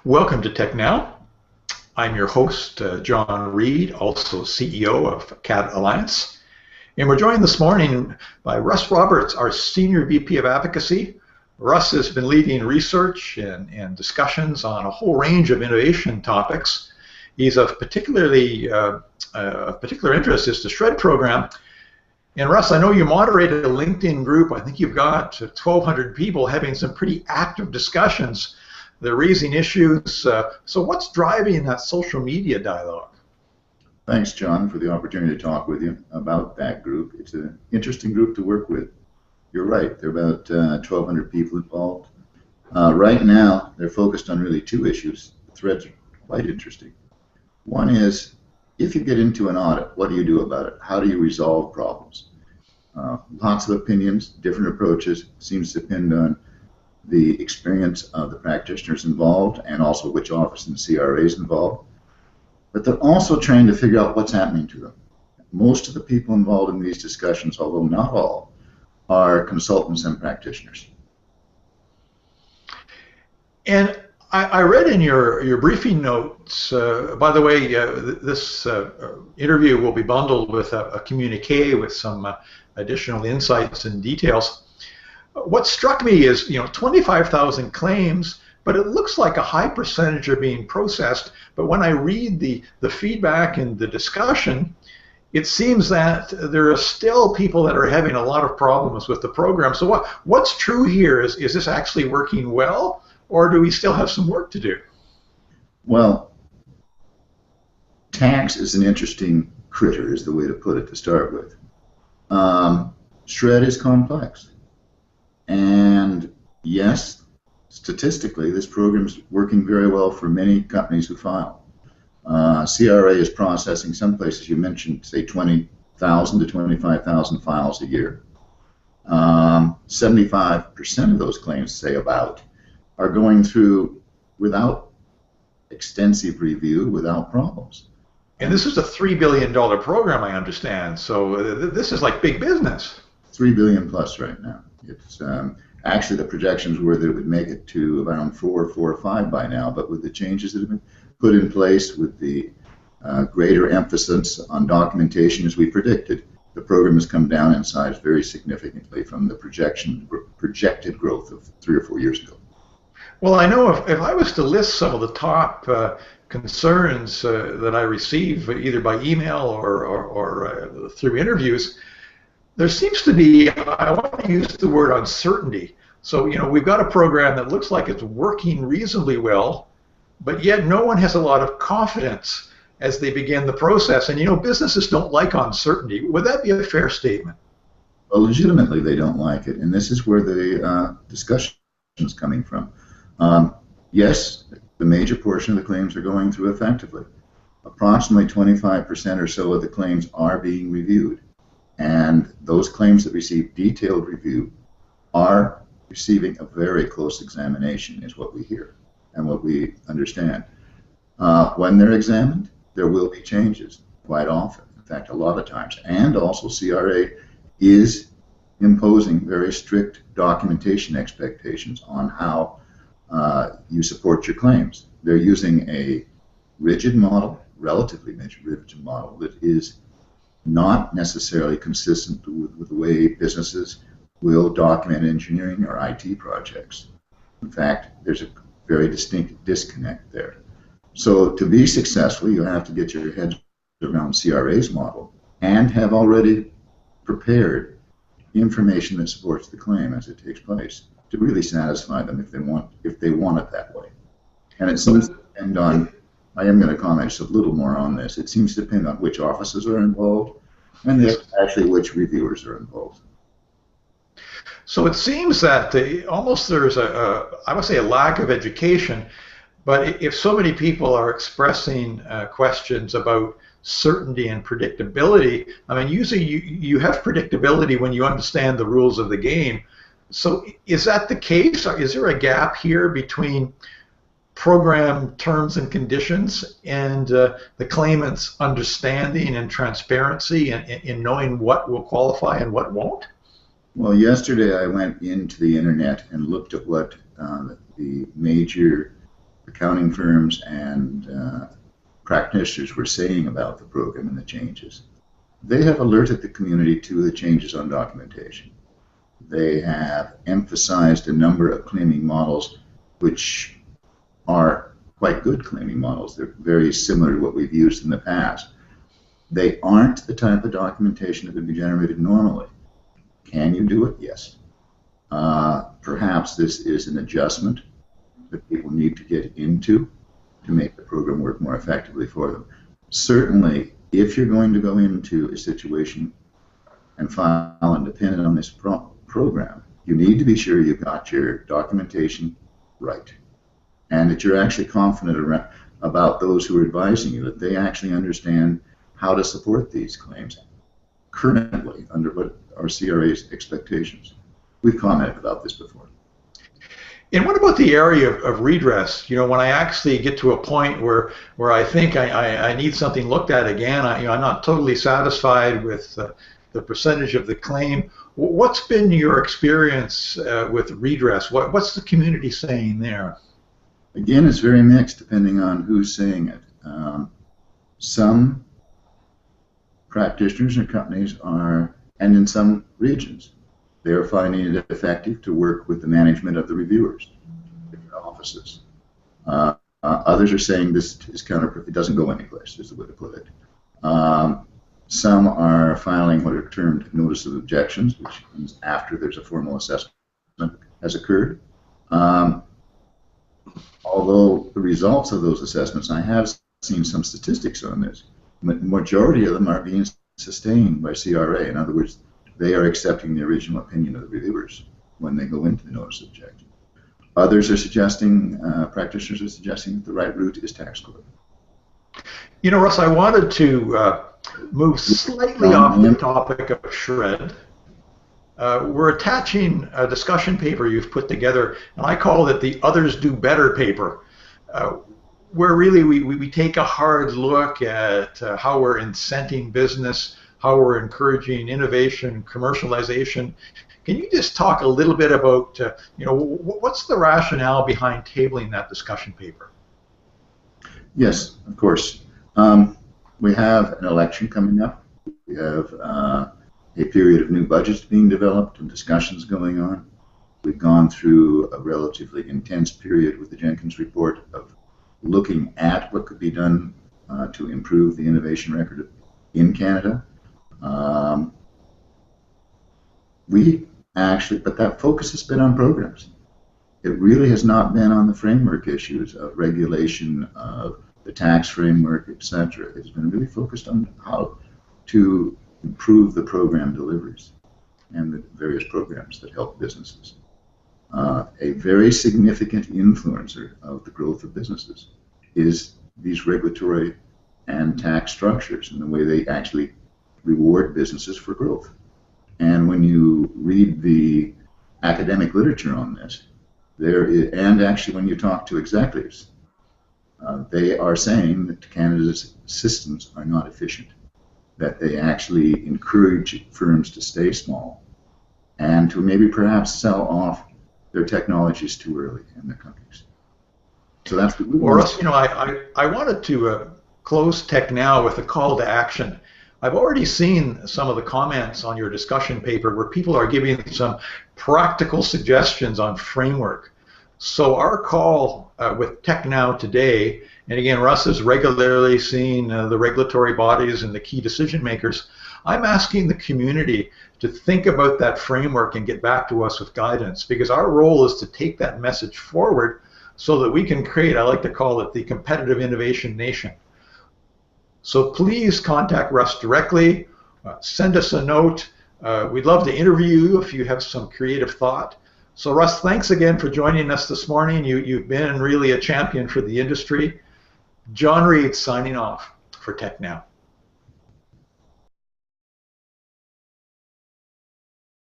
Welcome to TechNOW. I'm your host, John Reed, also CEO of CATAAlliance. And we're joined this morning by Russ Roberts, our Senior VP of Advocacy. Russ has been leading research and discussions on a whole range of innovation topics. He's of particular interest is the SR&ED program. And Russ, I know you moderated a LinkedIn group. I think you've got 1,200 people having some pretty active discussions. They're raising issues. So what's driving that social media dialogue? Thanks, John, for the opportunity to talk with you about that group. It's an interesting group to work with. You're right. There are about 1,200 people involved. Right now, they're focused on really two issues. The threads are quite interesting. One is, if you get into an audit, what do you do about it? How do you resolve problems? Lots of opinions, different approaches. Seems to depend on the experience of the practitioners involved and also which office in the CRA is involved. But they're also trying to figure out what's happening to them. Most of the people involved in these discussions, although not all, are consultants and practitioners. And I read in your briefing notes, by the way, this interview will be bundled with a communique with some additional insights and details. What struck me is, 25,000 claims, but it looks like a high percentage are being processed. But when I read the feedback and the discussion, it seems that there are still people that are having a lot of problems with the program. So what's true here? Is this actually working well, or do we still have some work to do? Well, tax is an interesting critter, is the way to put it to start with. SR&ED is complex. And yes, statistically, this program is working very well for many companies who file. CRA is processing some places, you mentioned, say 20,000 to 25,000 files a year. 75% of those claims, say about, are going through without extensive review, without problems. And this is a $3 billion program, I understand. So this is like big business. $3 billion plus right now. It's actually the projections were that it would make it to around 4 or 5 by now, but with the changes that have been put in place, with the greater emphasis on documentation as we predicted, the program has come down in size very significantly from the projected growth of 3 or 4 years ago. Well, I know if I was to list some of the top concerns that I receive either by email or through interviews, there seems to be, I want to use the word uncertainty. So, we've got a program that looks like it's working reasonably well, but yet no one has a lot of confidence as they begin the process. And, businesses don't like uncertainty. Would that be a fair statement? Well, legitimately, they don't like it. And this is where the discussion is coming from. Yes, the major portion of the claims are going through effectively. Approximately 25% or so of the claims are being reviewed. And those claims that receive detailed review are receiving a very close examination, is what we hear and what we understand. When they're examined, there will be changes quite often, in fact, a lot of times. And also CRA is imposing very strict documentation expectations on how you support your claims. They're using a rigid model, relatively rigid model, that is not necessarily consistent with the way businesses will document engineering or IT projects. In fact, there's a very distinct disconnect there. So to be successful, you have to get your head around CRA's model and have already prepared information that supports the claim as it takes place to really satisfy them if they want it that way. And it seems to depend on, I am going to comment just a little more on this. It seems to depend on which offices are involved and actually which reviewers are involved. So it seems that almost there's I would say a lack of education, but if so many people are expressing questions about certainty and predictability, I mean, usually you have predictability when you understand the rules of the game. So is that the case? Is there a gap here between program terms and conditions and the claimant's understanding and transparency in knowing what will qualify and what won't? Well, yesterday I went into the internet and looked at what the major accounting firms and practitioners were saying about the program and the changes. They have alerted the community to the changes on documentation. They have emphasized a number of claiming models which are quite good claiming models. They're very similar to what we've used in the past. They aren't the type of documentation that would be generated normally. Can you do it? Yes. Perhaps this is an adjustment that people need to get into to make the program work more effectively for them. Certainly, if you're going to go into a situation and file and depend on this program, you need to be sure you've got your documentation right and that you're actually confident about those who are advising you, that they actually understand how to support these claims currently under what our CRA's expectations. We've commented about this before. And what about the area of redress? You know, when I actually get to a point where I think I need something looked at again, I'm not totally satisfied with the percentage of the claim. What's been your experience with redress? What's the community saying there? Again, it's very mixed depending on who's saying it. Some practitioners and companies are, and in some regions, they are finding it effective to work with the management of the reviewers, different offices. Others are saying this is it doesn't go anyplace, is the way to put it. Some are filing what are termed notice of objections, which comes after there's a formal assessment has occurred. Although the results of those assessments, I have seen some statistics on this, the majority of them are being sustained by CRA. In other words, they are accepting the original opinion of the reviewers when they go into the notice of objection. Others are suggesting, practitioners are suggesting that the right route is tax court. You know, Russ, I wanted to move slightly off the topic of SR&ED. We're attaching a discussion paper you've put together, and I call it the Others Do Better paper, where really we take a hard look at how we're incenting business, how we're encouraging innovation, commercialization. Can you just talk a little bit about, you know, what's the rationale behind tabling that discussion paper? Yes, of course. We have an election coming up. We have a period of new budgets being developed and discussions going on. We've gone through a relatively intense period with the Jenkins report of looking at what could be done to improve the innovation record in Canada. But that focus has been on programs. It really has not been on the framework issues of regulation, of the tax framework, etc. It's been really focused on how to improve the program deliveries and the various programs that help businesses. A very significant influencer of the growth of businesses is these regulatory and tax structures and the way they actually reward businesses for growth. And when you read the academic literature on this, and actually when you talk to executives, they are saying that Canada's systems are not efficient, that they actually encourage firms to stay small and to maybe perhaps sell off their technologies too early in their companies. So that's what we want. Russ, you know, I wanted to close TechNOW with a call to action. I've already seen some of the comments on your discussion paper where people are giving some practical suggestions on framework. So our call with TechNOW today, and again, Russ is regularly seeing the regulatory bodies and the key decision makers. I'm asking the community to think about that framework and get back to us with guidance, because our role is to take that message forward so that we can create, I like to call it, the competitive innovation nation. So please contact Russ directly, send us a note. We'd love to interview you if you have some creative thought. So Russ, thanks again for joining us this morning. You've been really a champion for the industry. John Reed signing off for TechNOW.